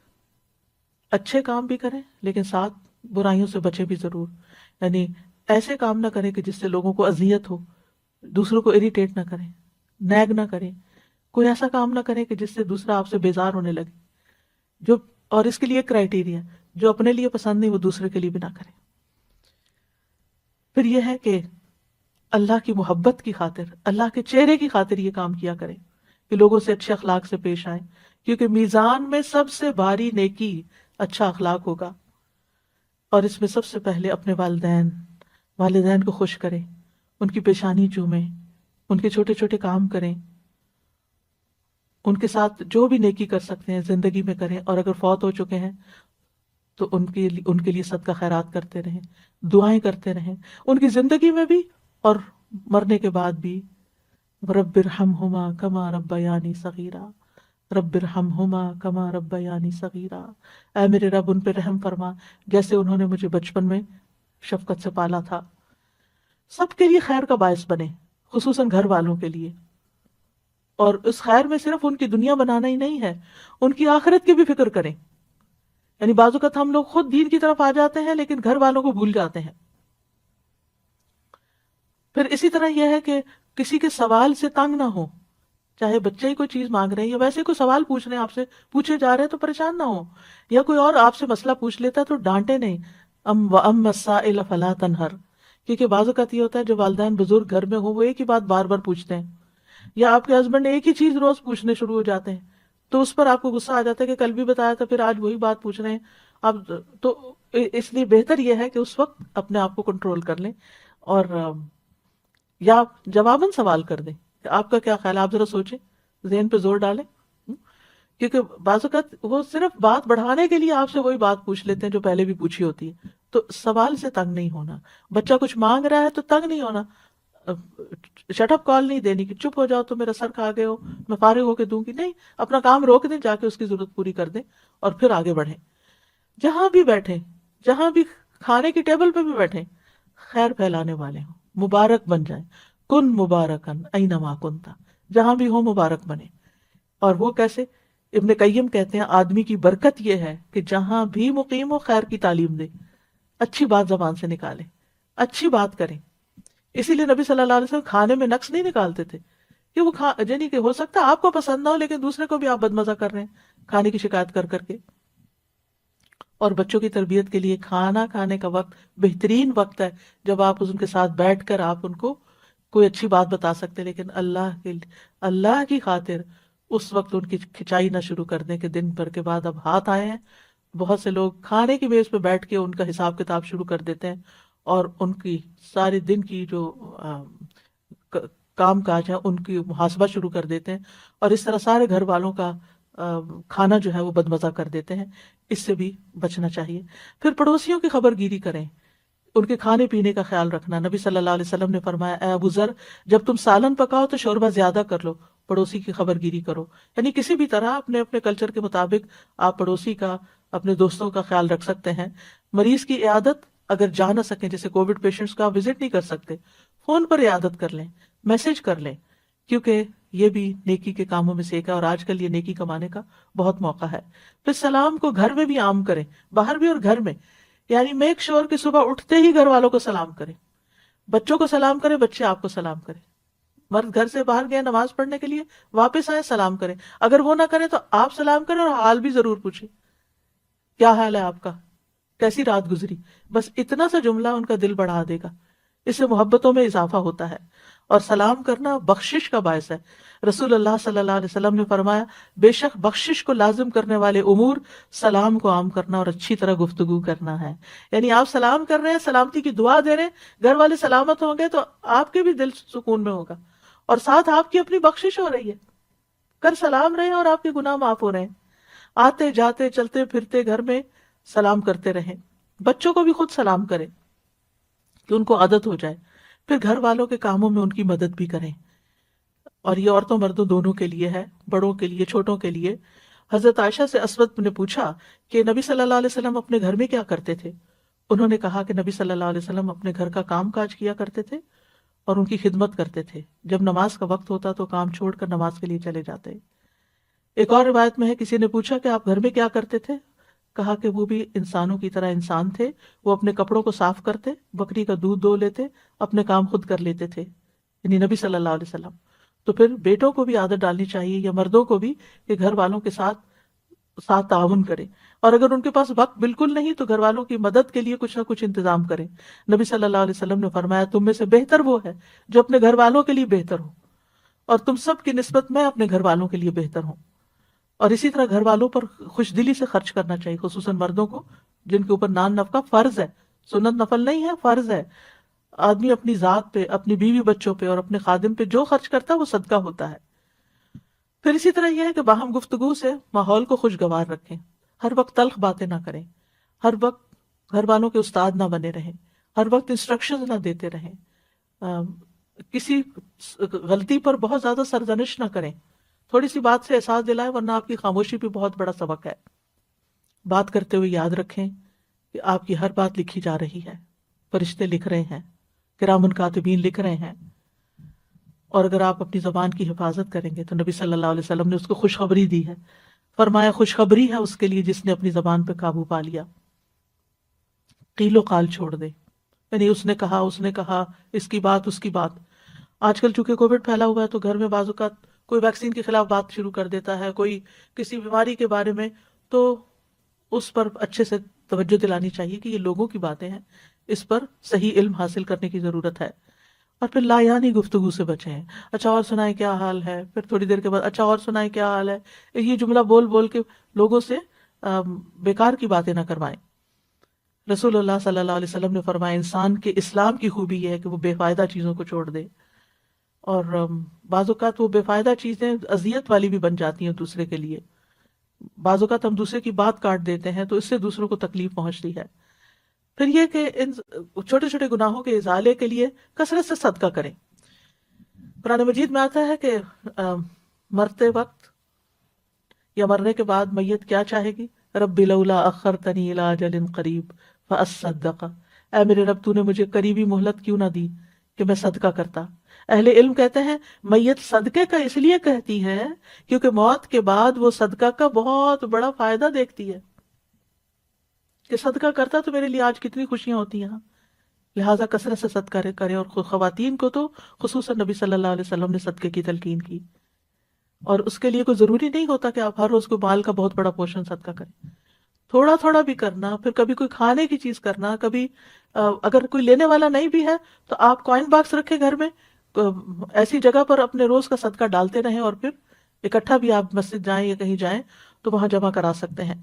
اچھے کام بھی کریں، لیکن ساتھ برائیوں سے بچیں بھی ضرور. یعنی ایسے کام نہ کریں کہ جس سے لوگوں کو اذیت ہو، دوسروں کو اریٹیٹ نہ کریں، نیگ نہ کریں. کوئی ایسا کام نہ کریں کہ جس سے دوسرا آپ سے بیزار ہونے لگے. اور اس کے لیے کرائیٹیریا، جو اپنے لیے پسند نہیں وہ دوسرے کے لیے بھی نہ کریں. پھر یہ ہے کہ اللہ کی محبت کی خاطر، اللہ کے چہرے کی خاطر یہ کام کیا کریں کہ لوگوں سے اچھے اخلاق سے پیش آئیں، کیونکہ میزان میں سب سے بھاری نیکی اچھا اخلاق ہوگا. اور اس میں سب سے پہلے اپنے والدین کو خوش کریں، ان کی پیشانی چومیں، ان کے چھوٹے چھوٹے کام کریں، ان کے ساتھ جو بھی نیکی کر سکتے ہیں زندگی میں کریں. اور اگر فوت ہو چکے ہیں تو ان کے لیے صدقہ خیرات کرتے رہیں، دعائیں کرتے رہیں، ان کی زندگی میں بھی اور مرنے کے بعد بھی. رب ارحمہما کما ربیانی صغیرا، رب ارحمہما کما ربیانی صغیرا. اے میرے رب، ان پہ رحم فرما جیسے انہوں نے مجھے بچپن میں شفقت سے پالا تھا. سب کے لیے خیر کا باعث بنے، خصوصاً گھر والوں کے لیے. اور اس خیر میں صرف ان کی دنیا بنانا ہی نہیں ہے، ان کی آخرت کی بھی فکر کریں. یعنی بعض اوقات ہم لوگ خود دین کی طرف آ جاتے ہیں لیکن گھر والوں کو بھول جاتے ہیں. پھر اسی طرح یہ ہے کہ کسی کے سوال سے تنگ نہ ہو، چاہے بچے ہی کوئی چیز مانگ رہے ہیں یا ویسے کوئی سوال پوچھ رہے ہیں، آپ سے پوچھے جا رہے ہیں تو پریشان نہ ہو. یا کوئی اور آپ سے مسئلہ پوچھ لیتا ہے تو ڈانٹے نہیں. وَأَمَّا السَّائِلَ فَلَا تَنْهَرْ. کیونکہ بعض اوقات یہ ہوتا ہے جو والدین بزرگ گھر میں ہو وہ ایک ہی بات بار بار پوچھتے ہیں، یا آپ کے ہسبینڈ ایک ہی چیز روز پوچھنے شروع ہو جاتے ہیں، تو اس پر آپ کو غصہ آ جاتا ہے کہ کل بھی بتایا تھا پھر آج وہی بات پوچھ رہے ہیں. اب تو اس لیے بہتر یہ ہے کہ اس وقت اپنے آپ کو کنٹرول کر لیں، اور یا جواباً سوال کر دیں کہ آپ کا کیا خیال ہے، آپ ذرا سوچیں، ذہن پہ زور ڈالیں، کیونکہ بعض اوقات وہ صرف بات بڑھانے کے لیے آپ سے وہی بات پوچھ لیتے ہیں جو پہلے بھی پوچھی ہوتی ہے. تو سوال سے تنگ نہیں ہونا. بچہ کچھ مانگ رہا ہے تو تنگ نہیں ہونا، شٹ اپ کال نہیں دینی کہ چپ ہو جاؤ تو میرا سر کھا گئے ہو، میں فارغ ہو کے دوں گی. نہیں، اپنا کام روک دیں، جا کے اس کی ضرورت پوری کر دیں اور پھر آگے بڑھیں. جہاں بھی بیٹھیں، جہاں بھی کھانے کی ٹیبل پہ بھی بیٹھیں، خیر پھیلانے والے ہوں، مبارک بن جائیں. کن مبارکن اینما کنتا، جہاں بھی ہو مبارک بنے. اور وہ کیسے؟ ابن قیم کہتے ہیں آدمی کی برکت یہ ہے کہ جہاں بھی مقیم ہو خیر کی تعلیم دے، اچھی بات زبان سے نکالے، اچھی بات کریں. اسی لیے نبی صلی اللہ علیہ وسلم کھانے میں نقص نہیں نکالتے تھے کہ وہ یعنی کہ ہو سکتا ہے آپ کو پسند نہ ہو لیکن دوسرے کو بھی آپ بدمزہ کر رہے ہیں کھانے کی شکایت کر کر کے. اور بچوں کی تربیت کے لیے کھانا کھانے کا وقت بہترین وقت ہے جب آپ ان کے ساتھ بیٹھ کر آپ ان کو کوئی اچھی بات بتا سکتے. لیکن اللہ کی خاطر اس وقت ان کی کھچائی نہ شروع کر دیں کہ دن بھر کے بعد اب ہاتھ آئے ہیں. بہت سے لوگ کھانے کی میز پہ بیٹھ کے ان کا حساب کتاب شروع کر دیتے ہیں اور ان کی سارے دن کی جو کام کاج ہے ان کی محاسبہ شروع کر دیتے ہیں اور اس طرح سارے گھر والوں کا کھانا جو ہے وہ بدمزہ کر دیتے ہیں. اس سے بھی بچنا چاہیے. پھر پڑوسیوں کی خبر گیری کریں، ان کے کھانے پینے کا خیال رکھنا. نبی صلی اللہ علیہ وسلم نے فرمایا اے ابو ذر، جب تم سالن پکاؤ تو شوربہ زیادہ کر لو، پڑوسی کی خبر گیری کرو. یعنی کسی بھی طرح اپنے اپنے کلچر کے مطابق آپ پڑوسی کا، اپنے دوستوں کا خیال رکھ سکتے ہیں. مریض کی عیادت اگر جا نہ سکیں، جیسے کووڈ پیشنٹس کا آپ وزٹ نہیں کر سکتے، فون پر عیادت کر لیں، میسج کر لیں، کیونکہ یہ بھی نیکی کے کاموں میں سے ایک ہے اور آج کل یہ نیکی کمانے کا بہت موقع ہے. پھر سلام کو گھر میں بھی عام کریں، باہر بھی اور گھر میں. یعنی میک شور کہ صبح اٹھتے ہی گھر والوں کو سلام کریں، بچوں کو سلام کریں، بچے آپ کو سلام کریں. مرد گھر سے باہر گئے نماز پڑھنے کے لیے، واپس آئے سلام کریں. اگر وہ نہ کریں تو آپ سلام کریں اور حال بھی ضرور پوچھیں، کیا حال ہے آپ کا، کیسی رات گزری. بس اتنا سا جملہ ان کا دل بڑھا دے گا، اس سے محبتوں میں اضافہ ہوتا ہے. اور سلام کرنا بخشش کا باعث ہے. رسول اللہ صلی اللہ علیہ وسلم نے فرمایا بے شک بخشش کو لازم کرنے والے امور سلام کو عام کرنا اور اچھی طرح گفتگو کرنا ہے. یعنی آپ سلام کر رہے ہیں، سلامتی کی دعا دے رہے ہیں، گھر والے سلامت ہوں گے تو آپ کے بھی دل سکون میں ہوگا اور ساتھ آپ کی اپنی بخشش ہو رہی ہے. کر سلام رہے ہیں اور آپ کے گناہ معاف ہو رہے ہیں. آتے جاتے چلتے پھرتے گھر میں سلام کرتے رہیں. بچوں کو بھی خود سلام کریں کہ ان کو عادت ہو جائے. پھر گھر والوں کے کاموں میں ان کی مدد بھی کریں. اور یہ عورتوں مردوں دونوں کے لیے ہے، بڑوں کے لیے چھوٹوں کے لیے. حضرت عائشہ سے اسود نے پوچھا کہ نبی صلی اللہ علیہ وسلم اپنے گھر میں کیا کرتے تھے؟ انہوں نے کہا کہ نبی صلی اللہ علیہ وسلم اپنے گھر کا کام کاج کیا کرتے تھے اور ان کی خدمت کرتے تھے. جب نماز کا وقت ہوتا تو کام چھوڑ کر نماز کے لیے چلے جاتے. ایک اور روایت میں ہے کسی نے پوچھا کہ آپ گھر میں کیا کرتے تھے؟ کہا کہ وہ بھی انسانوں کی طرح انسان تھے. وہ اپنے کپڑوں کو صاف کرتے، بکری کا دودھ دو لیتے، اپنے کام خود کر لیتے تھے، یعنی نبی صلی اللہ علیہ وسلم. تو پھر بیٹوں کو بھی عادت ڈالنی چاہیے یا مردوں کو بھی کہ گھر والوں کے ساتھ تعاون کریں. اور اگر ان کے پاس وقت بالکل نہیں تو گھر والوں کی مدد کے لیے کچھ نہ کچھ انتظام کریں. نبی صلی اللہ علیہ وسلم نے فرمایا تم میں سے بہتر وہ ہے جو اپنے گھر والوں کے لیے بہتر ہو، اور تم سب کی نسبت میں اپنے گھر والوں کے لیے بہتر ہوں. اور اسی طرح گھر والوں پر خوش دلی سے خرچ کرنا چاہیے، خصوصاً مردوں کو جن کے اوپر نان نفقہ فرض ہے، سنت نفل نہیں ہے، فرض ہے. آدمی اپنی ذات پہ، اپنی بیوی بچوں پہ اور اپنے خادم پہ جو خرچ کرتا ہے وہ صدقہ ہوتا ہے. پھر اسی طرح یہ ہے کہ باہم گفتگو سے ماحول کو خوشگوار رکھیں. ہر وقت تلخ باتیں نہ کریں، ہر وقت گھر والوں کے استاد نہ بنے رہیں، ہر وقت انسٹرکشن نہ دیتے رہیں، کسی غلطی پر بہت زیادہ سرزنش نہ کریں. تھوڑی سی بات سے احساس دلائیں ورنہ آپ کی خاموشی بھی بہت بڑا سبق ہے. بات کرتے ہوئے یاد رکھیں کہ آپ کی ہر بات لکھی جا رہی ہے، فرشتے لکھ رہے ہیں، کرام کاتبین لکھ رہے ہیں. اور اگر آپ اپنی زبان کی حفاظت کریں گے تو نبی صلی اللہ علیہ وسلم نے اس کو خوشخبری دی ہے. فرمایا خوشخبری ہے اس کے لیے جس نے اپنی زبان پہ قابو پا لیا. قیل و قال چھوڑ دے، یعنی اس نے کہا اس کی بات اس کی بات. آج کل چونکہ کووڈ پھیلا ہوا ہے تو گھر میں بعض اوقات کوئی ویکسین کے خلاف بات شروع کر دیتا ہے، کوئی کسی بیماری کے بارے میں، تو اس پر اچھے سے توجہ دلانی چاہیے کہ یہ لوگوں کی باتیں ہیں، اس پر صحیح علم حاصل کرنے کی ضرورت ہے. اور پھر لایانی گفتگو سے بچیں. اچھا اور سنائیں کیا حال ہے، پھر تھوڑی دیر کے بعد اچھا اور سنائیں کیا حال ہے. یہ جملہ بول بول کے لوگوں سے بیکار کی باتیں نہ کروائیں۔ رسول اللہ صلی اللہ علیہ وسلم نے فرمایا انسان کے اسلام کی خوبی یہ ہے کہ وہ بے فائدہ چیزوں کو چھوڑ دے، اور بعض اوقات وہ بے فائدہ چیزیں اذیت والی بھی بن جاتی ہیں دوسرے کے لیے۔ بعض اوقات ہم دوسرے کی بات کاٹ دیتے ہیں تو اس سے دوسروں کو تکلیف پہنچتی ہے۔ پھر یہ کہ ان چھوٹے چھوٹے گناہوں کے ازالے کے لیے کثرت سے صدقہ کریں۔ قرآن مجید میں آتا ہے کہ مرتے وقت یا مرنے کے بعد میت کیا چاہے گی؟ رب لولا اخرتنی الی اجل قریب فاصدق، اے میرے رب تو نے مجھے قریبی مہلت کیوں نہ دی کہ میں صدقہ کرتا۔ اہل علم کہتے ہیں میت صدقے کا اس لیے کہتی ہے کیونکہ موت کے بعد وہ صدقہ کا بہت بڑا فائدہ دیکھتی ہے کہ صدقہ کرتا تو میرے لیے آج کتنی خوشیاں ہوتی ہیں۔ لہٰذا کثرت سے صدقہ کرے، اور خواتین کو تو خصوصاً نبی صلی اللہ علیہ وسلم نے صدقے کی تلقین کی، اور اس کے لیے کوئی ضروری نہیں ہوتا کہ آپ ہر روز کو مال کا بہت بڑا پورشن صدقہ کریں، تھوڑا تھوڑا بھی کرنا، پھر کبھی کوئی کھانے کی چیز کرنا، کبھی اگر کوئی لینے والا نہیں بھی ہے تو آپ کوائن باکس رکھیں گھر میں، ایسی جگہ پر اپنے روز کا صدقہ ڈالتے رہیں، اور پھر اکٹھا بھی آپ مسجد جائیں یا کہیں جائیں تو وہاں جمع کرا سکتے ہیں۔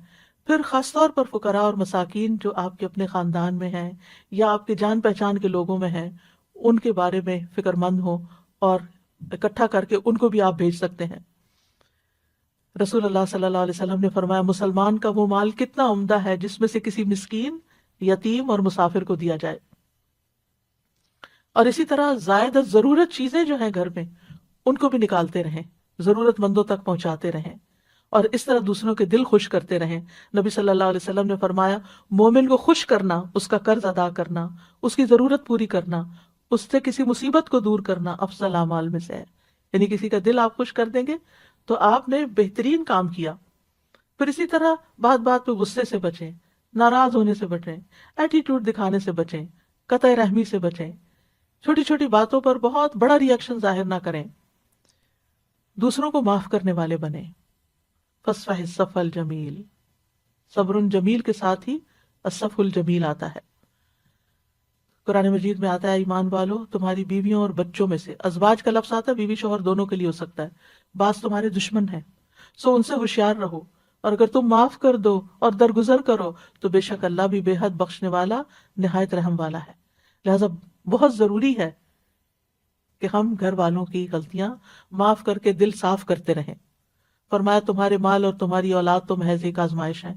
پھر خاص طور پر فقراء اور مساکین جو آپ کے اپنے خاندان میں ہیں یا آپ کے جان پہچان کے لوگوں میں ہیں، ان کے بارے میں فکر مند ہو اور اکٹھا کر کے ان کو بھی آپ بھیج سکتے ہیں۔ رسول اللہ صلی اللہ علیہ وسلم نے فرمایا مسلمان کا وہ مال کتنا عمدہ ہے جس میں سے کسی مسکین، یتیم اور مسافر کو دیا جائے۔ اور اسی طرح زائد ضرورت چیزیں جو ہیں گھر میں ان کو بھی نکالتے رہیں، ضرورت مندوں تک پہنچاتے رہیں، اور اس طرح دوسروں کے دل خوش کرتے رہیں۔ نبی صلی اللہ علیہ وسلم نے فرمایا مومن کو خوش کرنا، اس کا قرض ادا کرنا، اس کی ضرورت پوری کرنا، اس سے کسی مصیبت کو دور کرنا افضل اعمال میں سے ہے۔ یعنی کسی کا دل آپ خوش کر دیں گے تو آپ نے بہترین کام کیا۔ پھر اسی طرح بات بات پہ غصے سے بچیں، ناراض ہونے سے بچیں، ایٹیٹیوڈ دکھانے سے بچیں، قطع رحمی سے بچیں، چھوٹی چھوٹی باتوں پر بہت بڑا ری ایکشن ظاہر نہ کریں، دوسروں کو معاف کرنے والے بنیں۔ فاصفح الصفح الجمیل، صبر جمیل کے ساتھ ہی الصفح الجمیل آتا ہے۔ قرآن مجید میں آتا ہے ایمان والو تمہاری بیویوں اور بچوں میں سے، ازواج کا لفظ آتا ہے بیوی شوہر دونوں کے لیے ہو سکتا ہے، بعض تمہارے دشمن ہیں، سو ان سے ہوشیار رہو، اور اگر تم معاف کر دو اور درگزر کرو تو بے شک اللہ بھی بے حد بخشنے والا نہایت رحم والا ہے۔ لہذا بہت ضروری ہے کہ ہم گھر والوں کی غلطیاں معاف کر کے دل صاف کرتے رہیں۔ فرمایا تمہارے مال اور تمہاری اولاد تو محض ایک آزمائش ہے،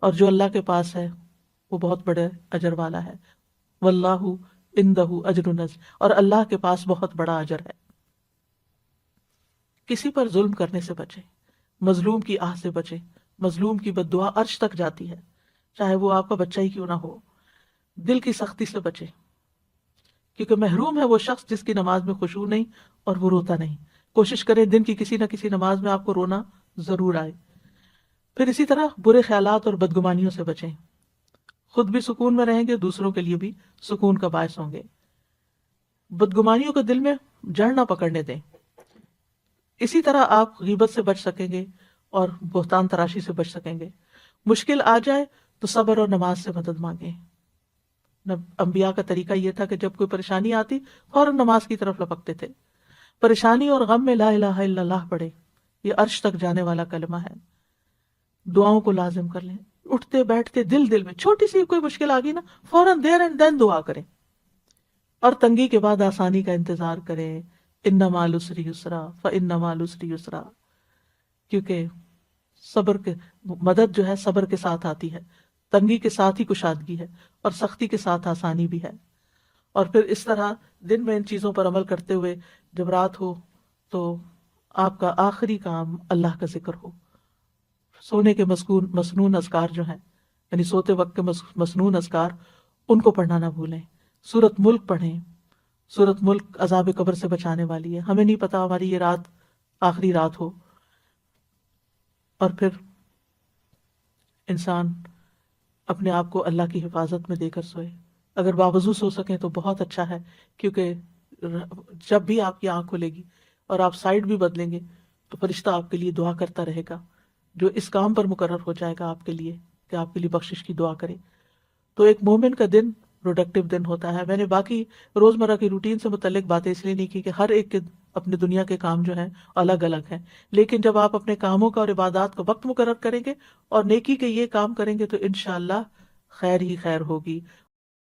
اور جو اللہ کے پاس ہے وہ بہت بڑے اجر والا ہے۔ واللہ عندہ اجر عظیم، اور اللہ کے پاس بہت بڑا اجر ہے۔ کسی پر ظلم کرنے سے بچیں، مظلوم کی آہ سے بچیں، مظلوم کی بد دعا عرش تک جاتی ہے، چاہے وہ آپ کا بچہ ہی کیوں نہ ہو۔ دل کی سختی سے بچیں، کیونکہ محروم ہے وہ شخص جس کی نماز میں خشوع نہیں اور وہ روتا نہیں۔ کوشش کریں دن کی کسی نہ کسی نماز میں آپ کو رونا ضرور آئے۔ پھر اسی طرح برے خیالات اور بدگمانیوں سے بچیں، خود بھی سکون میں رہیں گے، دوسروں کے لیے بھی سکون کا باعث ہوں گے۔ بدگمانیوں کو دل میں جڑ نہ پکڑنے دیں۔ اسی طرح آپ غیبت سے بچ سکیں گے اور بہتان تراشی سے بچ سکیں گے۔ مشکل آ جائے تو صبر اور نماز سے مدد مانگیں۔ انبیاء کا طریقہ یہ تھا کہ جب کوئی پریشانی آتی فوراً نماز کی طرف لپکتے تھے۔ پریشانی اور غم میں لا الہ الا اللہ پڑھے، یہ عرش تک جانے والا کلمہ ہے۔ دعاؤں کو لازم کر لیں، اٹھتے بیٹھتے دل میں چھوٹی سی کوئی مشکل آ گئی نا فوراً دیر اینڈ دین دعا کریں، اور تنگی کے بعد آسانی کا انتظار کریں۔ ان مع العسر یسرا فان مع العسر یسرا، کیونکہ صبر کے مدد جو ہے صبر کے ساتھ آتی ہے، تنگی کے ساتھ ہی کشادگی ہے، اور سختی کے ساتھ آسانی بھی ہے۔ اور پھر اس طرح دن میں ان چیزوں پر عمل کرتے ہوئے جب رات ہو تو آپ کا آخری کام اللہ کا ذکر ہو۔ سونے کے مسنون اذکار جو ہیں، یعنی سوتے وقت کے مسنون اذکار، ان کو پڑھنا نہ بھولیں۔ سورۃ ملک پڑھیں، سورۃ ملک عذاب قبر سے بچانے والی ہے۔ ہمیں نہیں پتا ہماری یہ رات آخری رات ہو، اور پھر انسان اپنے آپ کو اللہ کی حفاظت میں دے کر سوئے۔ اگر باوضو سو سکیں تو بہت اچھا ہے، کیونکہ جب بھی آپ کی آنکھ کھلے گی اور آپ سائڈ بھی بدلیں گے تو فرشتہ آپ کے لیے دعا کرتا رہے گا، جو اس کام پر مقرر ہو جائے گا آپ کے لیے کہ آپ کے لیے بخشش کی دعا کرے۔ تو ایک مومن کا دن پروڈکٹیو دن ہوتا ہے۔ میں نے باقی روزمرہ کی روٹین سے متعلق باتیں اس لیے نہیں کی کہ ہر ایک کے اپنے دنیا کے کام جو ہیں الگ الگ ہیں، لیکن جب آپ اپنے کاموں کا اور عبادات کا وقت مقرر کریں گے اور نیکی کے یہ کام کریں گے تو انشاءاللہ خیر ہی خیر ہوگی،